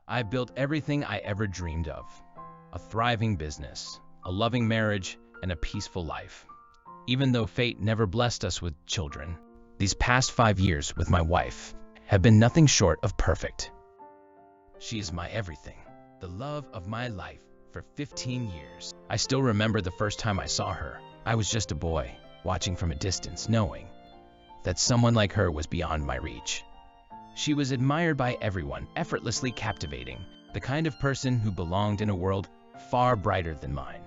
I built everything I ever dreamed of. A thriving business, a loving marriage, and a peaceful life. Even though fate never blessed us with children, these past 5 years with my wife have been nothing short of perfect. She is my everything, the love of my life for 15 years. I still remember the first time I saw her. I was just a boy, watching from a distance, knowing that someone like her was beyond my reach. She was admired by everyone, effortlessly captivating, the kind of person who belonged in a world far brighter than mine.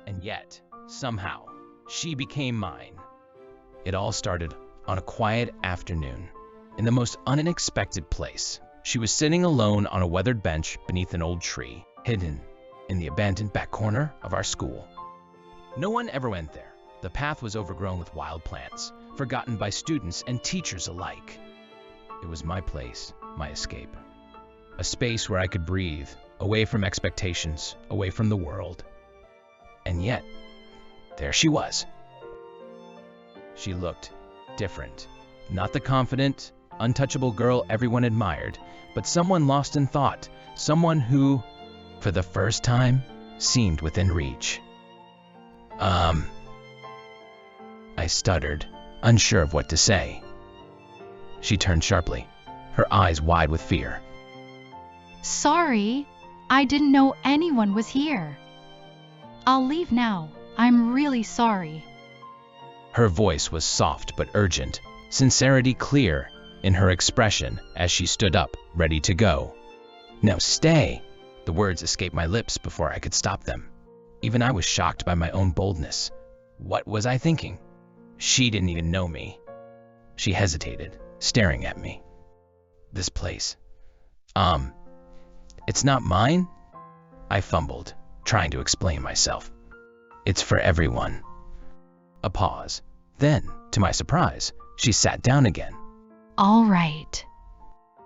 And yet, somehow, she became mine. It all started on a quiet afternoon, in the most unexpected place. She was sitting alone on a weathered bench beneath an old tree, hidden in the abandoned back corner of our school. No one ever went there. The path was overgrown with wild plants, forgotten by students and teachers alike. It was my place, my escape. A space where I could breathe, away from expectations, away from the world. And yet, there she was. She looked different. Not the confident, untouchable girl everyone admired, but someone lost in thought, someone who, for the first time, seemed within reach. I stuttered, unsure of what to say. She turned sharply, her eyes wide with fear. Sorry, I didn't know anyone was here. I'll leave now. I'm really sorry. Her voice was soft but urgent, sincerity clear in her expression as she stood up, ready to go. "Now stay!" The words escaped my lips before I could stop them. Even I was shocked by my own boldness. What was I thinking? She didn't even know me. She hesitated, staring at me. "This place, it's not mine?" I fumbled, trying to explain myself. "It's for everyone." A pause. Then, to my surprise, she sat down again. All right.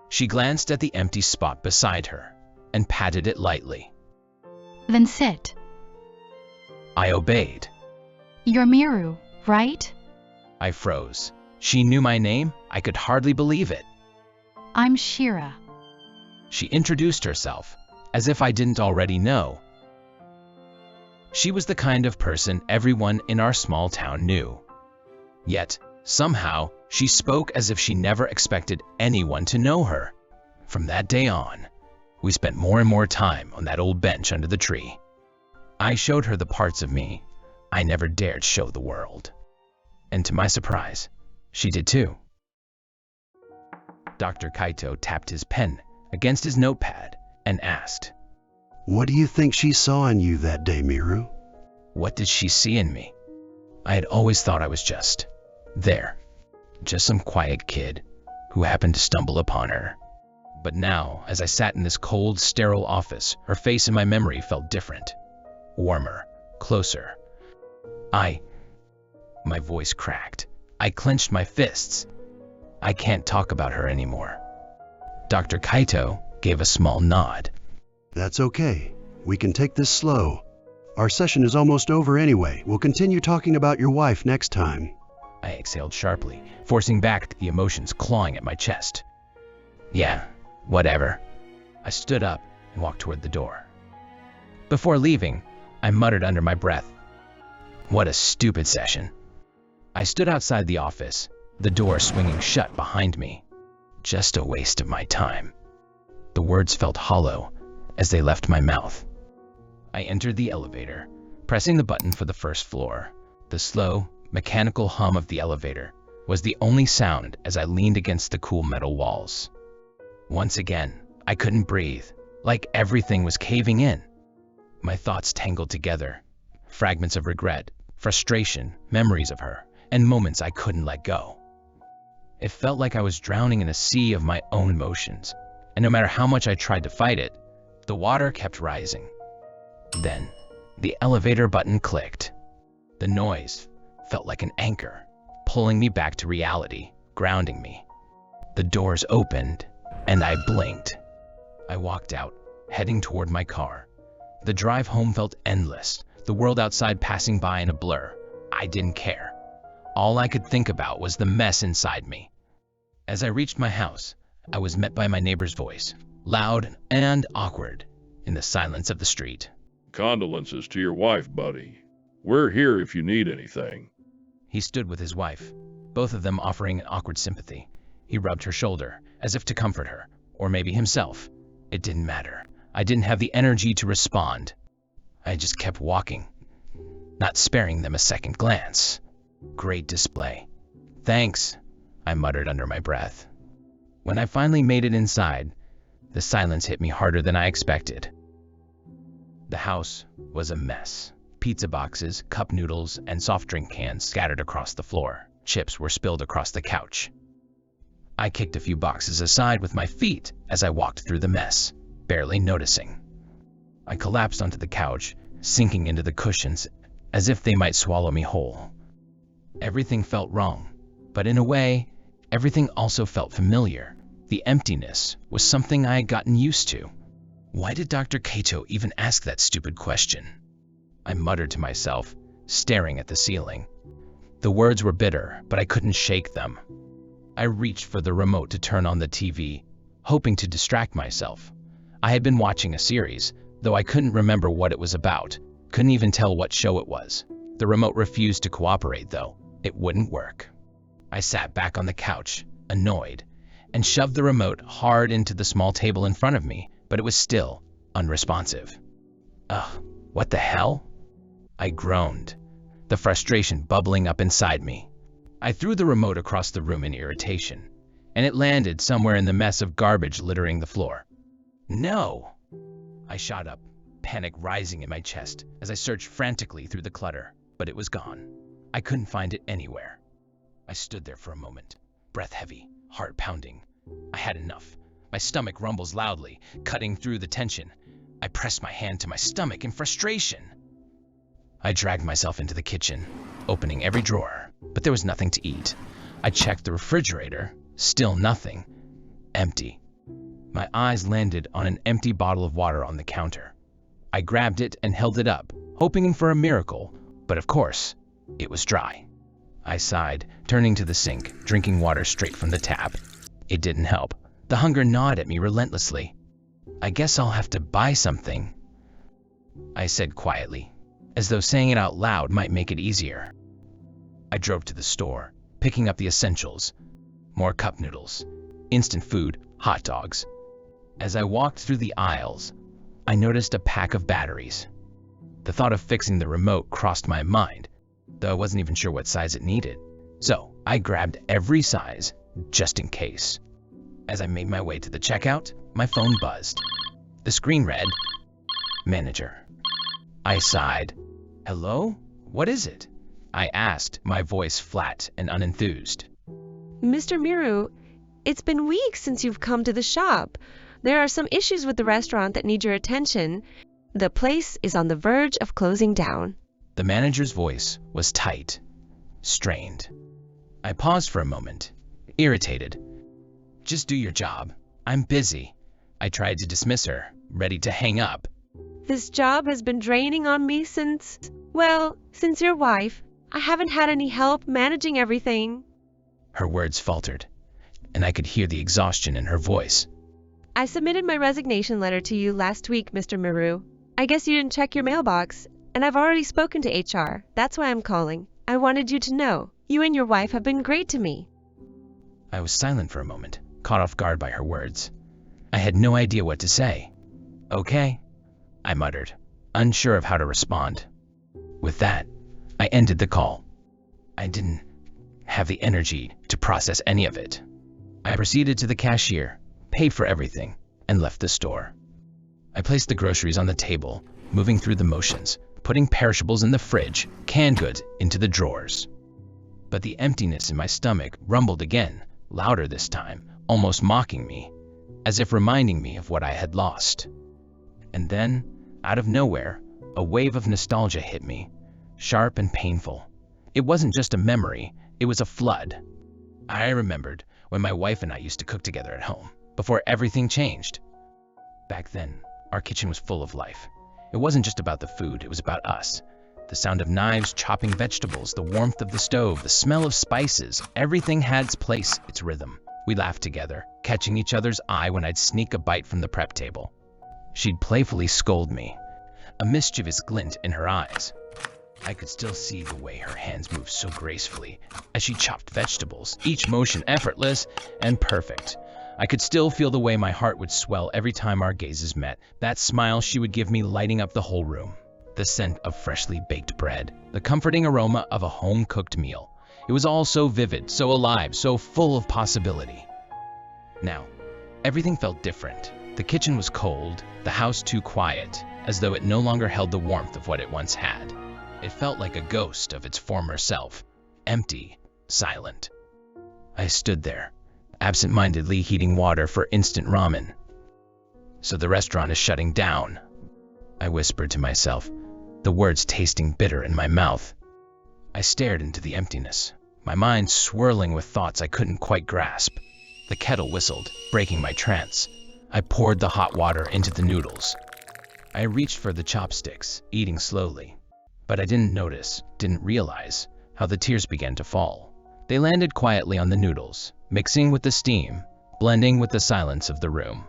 She glanced at the empty spot beside her and patted it lightly. Then sit. I obeyed. You're Miru, right? I froze. She knew my name? I could hardly believe it. I'm Shira. She introduced herself, as if I didn't already know. She was the kind of person everyone in our small town knew. Yet, somehow, she spoke as if she never expected anyone to know her. From that day on, we spent more and more time on that old bench under the tree. I showed her the parts of me I never dared show the world. And to my surprise, she did too. Dr. Kaito tapped his pen against his notepad and asked, "What do you think she saw in you that day, Miru?" What did she see in me? I had always thought I was just there, just some quiet kid who happened to stumble upon her. But now, as I sat in this cold, sterile office, her face in my memory felt different, warmer, closer. My voice cracked. I clenched my fists. I can't talk about her anymore. Dr. Kaito gave a small nod. "That's okay. We can take this slow. Our session is almost over anyway. We'll continue talking about your wife next time." I exhaled sharply, forcing back the emotions clawing at my chest. "Yeah, whatever." I stood up and walked toward the door. Before leaving, I muttered under my breath, "What a stupid session." I stood outside the office, the door swinging shut behind me. Just a waste of my time. The words felt hollow as they left my mouth. I entered the elevator, pressing the button for the first floor. The slow, mechanical hum of the elevator was the only sound as I leaned against the cool metal walls. Once again, I couldn't breathe, like everything was caving in. My thoughts tangled together, fragments of regret, frustration, memories of her, and moments I couldn't let go. It felt like I was drowning in a sea of my own emotions, and no matter how much I tried to fight it, the water kept rising. Then, the elevator button clicked. The noise felt like an anchor, pulling me back to reality, grounding me. The doors opened, and I blinked. I walked out, heading toward my car. The drive home felt endless, the world outside passing by in a blur. I didn't care. All I could think about was the mess inside me. As I reached my house, I was met by my neighbor's voice. loud and awkward in the silence of the street. Condolences to your wife, buddy. We're here if you need anything. He stood with his wife, both of them offering an awkward sympathy. He rubbed her shoulder, as if to comfort her, or maybe himself. It didn't matter. I didn't have the energy to respond. I just kept walking, not sparing them a second glance. Great display. Thanks, I muttered under my breath. When I finally made it inside, the silence hit me harder than I expected. The house was a mess. Pizza boxes, cup noodles, and soft drink cans scattered across the floor. Chips were spilled across the couch. I kicked a few boxes aside with my feet as I walked through the mess, barely noticing. I collapsed onto the couch, sinking into the cushions as if they might swallow me whole. Everything felt wrong, but in a way, everything also felt familiar. The emptiness was something I had gotten used to. Why did Dr. Kato even ask that stupid question? I muttered to myself, staring at the ceiling. The words were bitter, but I couldn't shake them. I reached for the remote to turn on the TV, hoping to distract myself. I had been watching a series, though I couldn't remember what it was about. Couldn't even tell what show it was. The remote refused to cooperate, though. It wouldn't work. I sat back on the couch, annoyed, and shoved the remote hard into the small table in front of me, but it was still unresponsive. Ugh, what the hell? I groaned, the frustration bubbling up inside me. I threw the remote across the room in irritation, and it landed somewhere in the mess of garbage littering the floor. No! I shot up, panic rising in my chest as I searched frantically through the clutter, but it was gone. I couldn't find it anywhere. I stood there for a moment, breath heavy, heart pounding. I had enough. My stomach rumbles loudly, cutting through the tension. I pressed my hand to my stomach in frustration. I dragged myself into the kitchen, opening every drawer, but there was nothing to eat. I checked the refrigerator, still nothing. Empty. My eyes landed on an empty bottle of water on the counter. I grabbed it and held it up, hoping for a miracle, but of course, it was dry. I sighed, turning to the sink, drinking water straight from the tap. It didn't help. The hunger gnawed at me relentlessly. I guess I'll have to buy something, I said quietly, as though saying it out loud might make it easier. I drove to the store, picking up the essentials. More cup noodles, instant food, hot dogs. As I walked through the aisles, I noticed a pack of batteries. The thought of fixing the remote crossed my mind, though I wasn't even sure what size it needed. So I grabbed every size, just in case. As I made my way to the checkout, my phone buzzed. The screen read, "Manager." I sighed. "Hello? What is it?" I asked, my voice flat and unenthused. Mr. Miru, it's been weeks since you've come to the shop. There are some issues with the restaurant that need your attention. The place is on the verge of closing down. The manager's voice was tight, strained. I paused for a moment, irritated. "Just do your job. I'm busy." I tried to dismiss her, ready to hang up. This job has been draining on me since your wife. I haven't had any help managing everything. Her words faltered, and I could hear the exhaustion in her voice. I submitted my resignation letter to you last week, Mr. Miru. I guess you didn't check your mailbox, and I've already spoken to HR. That's why I'm calling. I wanted you to know. You and your wife have been great to me. I was silent for a moment, caught off guard by her words. I had no idea what to say. "Okay," I muttered, unsure of how to respond. With that, I ended the call. I didn't have the energy to process any of it. I proceeded to the cashier, paid for everything, and left the store. I placed the groceries on the table, moving through the motions, putting perishables in the fridge, canned goods into the drawers. But the emptiness in my stomach rumbled again, louder this time, almost mocking me, as if reminding me of what I had lost. And then, out of nowhere, a wave of nostalgia hit me, sharp and painful. It wasn't just a memory, it was a flood. I remembered when my wife and I used to cook together at home, before everything changed. Back then, our kitchen was full of life. It wasn't just about the food, it was about us. The sound of knives chopping vegetables, the warmth of the stove, the smell of spices, everything had its place, its rhythm. We laughed together, kept catching each other's eye when I'd sneak a bite from the prep table. She'd playfully scold me, a mischievous glint in her eyes. I could still see the way her hands moved so gracefully as she chopped vegetables, each motion effortless and perfect. I could still feel the way my heart would swell every time our gazes met, that smile she would give me lighting up the whole room. The scent of freshly baked bread, the comforting aroma of a home-cooked meal. It was all so vivid, so alive, so full of possibility. Now, everything felt different. The kitchen was cold, the house too quiet, as though it no longer held the warmth of what it once had. It felt like a ghost of its former self, empty, silent. I stood there, absent-mindedly heating water for instant ramen. "So the restaurant is shutting down," I whispered to myself, the words tasting bitter in my mouth. I stared into the emptiness, my mind swirling with thoughts I couldn't quite grasp. The kettle whistled, breaking my trance. I poured the hot water into the noodles. I reached for the chopsticks, eating slowly. But I didn't realize, how the tears began to fall. They landed quietly on the noodles, mixing with the steam, blending with the silence of the room.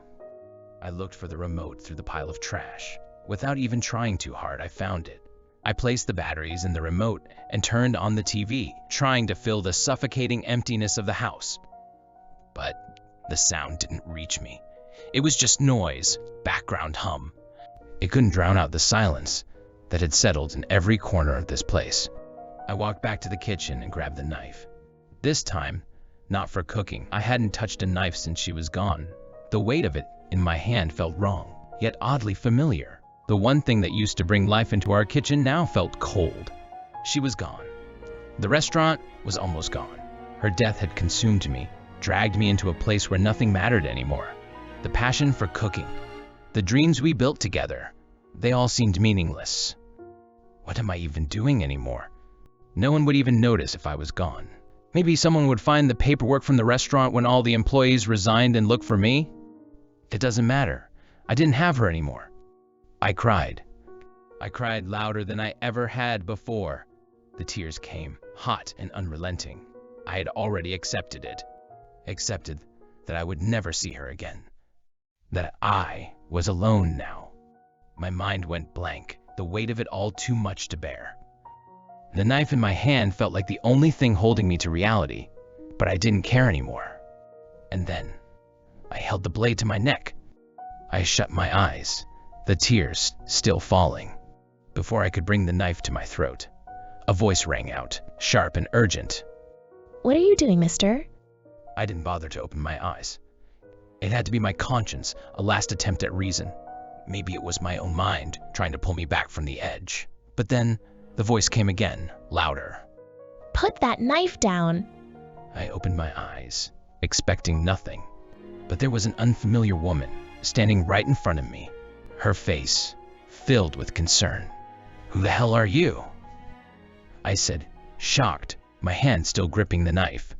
I looked for the remote through the pile of trash. Without even trying too hard, I found it. I placed the batteries in the remote and turned on the TV, trying to fill the suffocating emptiness of the house. But the sound didn't reach me. It was just noise, background hum. It couldn't drown out the silence that had settled in every corner of this place. I walked back to the kitchen and grabbed the knife. This time, not for cooking. I hadn't touched a knife since she was gone. The weight of it in my hand felt wrong, yet oddly familiar. The one thing that used to bring life into our kitchen now felt cold. She was gone. The restaurant was almost gone. Her death had consumed me, dragged me into a place where nothing mattered anymore. The passion for cooking, the dreams we built together, they all seemed meaningless. What am I even doing anymore? No one would even notice if I was gone. Maybe someone would find the paperwork from the restaurant when all the employees resigned and look for me? It doesn't matter. I didn't have her anymore. I cried. I cried louder than I ever had before. The tears came, hot and unrelenting. I had already accepted it. Accepted that I would never see her again. That I was alone now. My mind went blank, the weight of it all too much to bear. The knife in my hand felt like the only thing holding me to reality, but I didn't care anymore. And then, I held the blade to my neck. I shut my eyes, the tears still falling. Before I could bring the knife to my throat, a voice rang out, sharp and urgent. "What are you doing, mister?" I didn't bother to open my eyes. It had to be my conscience, a last attempt at reason. Maybe it was my own mind trying to pull me back from the edge. But then, the voice came again, louder. "Put that knife down." I opened my eyes, expecting nothing. But there was an unfamiliar woman standing right in front of me, her face filled with concern. "Who the hell are you?" I said, shocked, my hand still gripping the knife.